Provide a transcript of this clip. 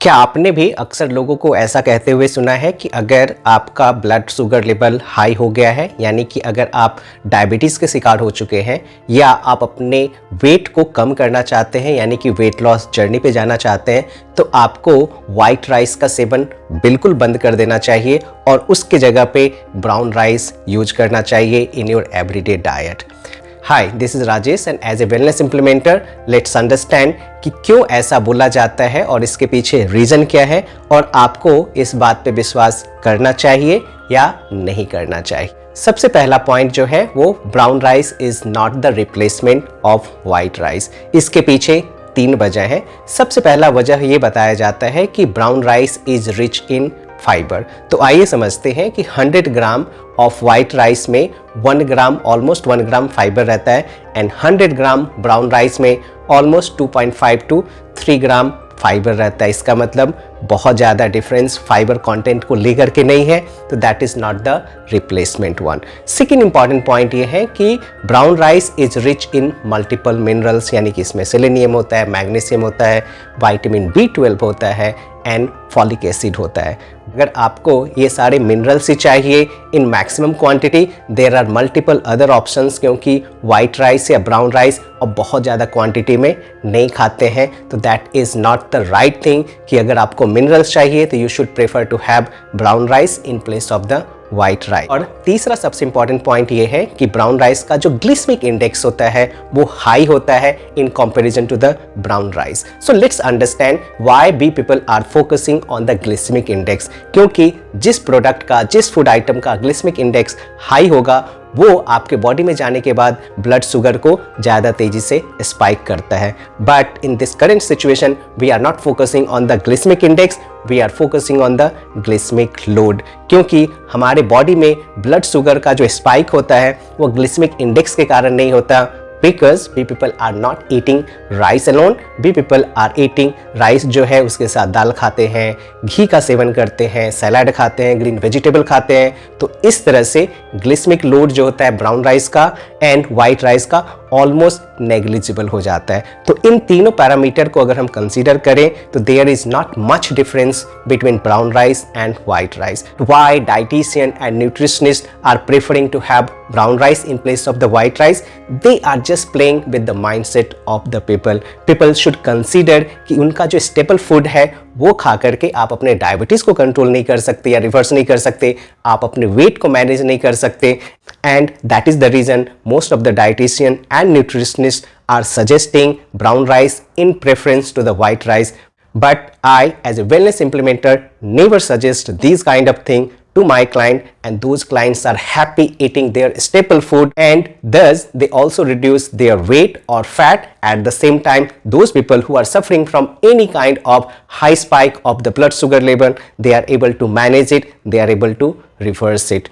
क्या आपने भी अक्सर लोगों को ऐसा कहते हुए सुना है कि अगर आपका ब्लड शुगर लेवल हाई हो गया है, यानी कि अगर आप डायबिटीज़ के शिकार हो चुके हैं या आप अपने वेट को कम करना चाहते हैं, यानी कि वेट लॉस जर्नी पे जाना चाहते हैं, तो आपको वाइट राइस का सेवन बिल्कुल बंद कर देना चाहिए और उसके जगह पे ब्राउन राइस यूज करना चाहिए in your everyday diet. Hi, this is Rajesh and as a wellness implementer let's understand कि क्यों ऐसा बोला जाता है और इसके पीछे रीज़न क्या है और आपको इस बात पे विश्वास करना चाहिए या नहीं करना चाहिए। सबसे पहला पॉइंट जो है वो brown rice is not the replacement of white rice. इसके पीछे 3 वजह है। सबसे पहला वजह ये बताया जाता है कि brown rice is rich in fibre. तो आइए समझते हैं कि 100 ग्राम ऑफ वाइट राइस में 1 ग्राम ऑलमोस्ट 1 ग्राम फाइबर रहता है एंड 100 ग्राम ब्राउन राइस में ऑलमोस्ट 2.5 to 3 ग्राम फाइबर रहता है। इसका मतलब बहुत ज़्यादा डिफरेंस फाइबर कंटेंट को लेकर के नहीं है, तो that is not the replacement one. Second important point ये है कि brown rice is rich in multiple minerals, यानी कि इसमें सेलेनियम होता है, मैग्नीशियम होता है, विटामिन B12 होता है एंड फॉलिक एसिड होता है। अगर आपको ये सारे मिनरल्स ही चाहिए in maximum quantity, there are multiple other options, क्योंकि वाइट राइस या ब्राउन राइस अब बहुत ज़्यादा क्वांटिटी में नहीं खाते हैं, तो that is not the right thing कि अगर आपको मिनरल्स चाहिए तो you should prefer to have brown rice in place of the white rice. और तीसरा सबसे इंपॉर्टेंट पॉइंट ये है कि ब्राउन राइस का जो ग्लिसमिक इंडेक्स होता है वो हाई होता है in comparison to the brown rice. So let's understand why we people are focusing on the glycemic index, क्योंकि जिस प्रोडक्ट का, जिस फूड आइटम का ग्लिसमिक इंडेक्स हाई होगा वो आपके बॉडी में जाने के बाद ब्लड शुगर को ज़्यादा तेजी से स्पाइक करता है। But in this current situation we are not focusing on the glycemic index, we are focusing on the glycemic load, क्योंकि हमारे बॉडी में ब्लड शुगर का जो स्पाइक होता है वो ग्लिसमिक इंडेक्स के कारण नहीं होता, because we people are not eating rice alone, we people are eating rice जो है उसके साथ दाल खाते हैं, घी का सेवन करते हैं, सैलाड खाते हैं, ग्रीन वेजिटेबल खाते हैं। तो इस तरह से ग्लिसमिक लोड जो होता है ब्राउन राइस का एंड वाइट राइस का ऑलमोस्ट नेग्लिजिबल हो जाता है। तो इन तीनों पैरामीटर को अगर हम कंसीडर करें तो there is not much difference between brown rice and white rice. Why dietitian and nutritionist are preferring to have brown rice in place of the white rice? They are just playing with the mindset of the people. People should consider कि उनका जो staple food है वो खा करके आप अपने diabetes को कंट्रोल नहीं कर सकते या रिवर्स नहीं कर सकते, आप अपने वेट को मैनेज नहीं कर सकते, and that is the reason most of the dietitian and nutritionists are suggesting brown rice in preference to the white rice. But I, as a wellness implementer, never suggest these kind of thing to my client, and those clients are happy eating their staple food and thus they also reduce their weight or fat. At the same time, those people who are suffering from any kind of high spike of the blood sugar level, they are able to manage it, they are able to reverse it.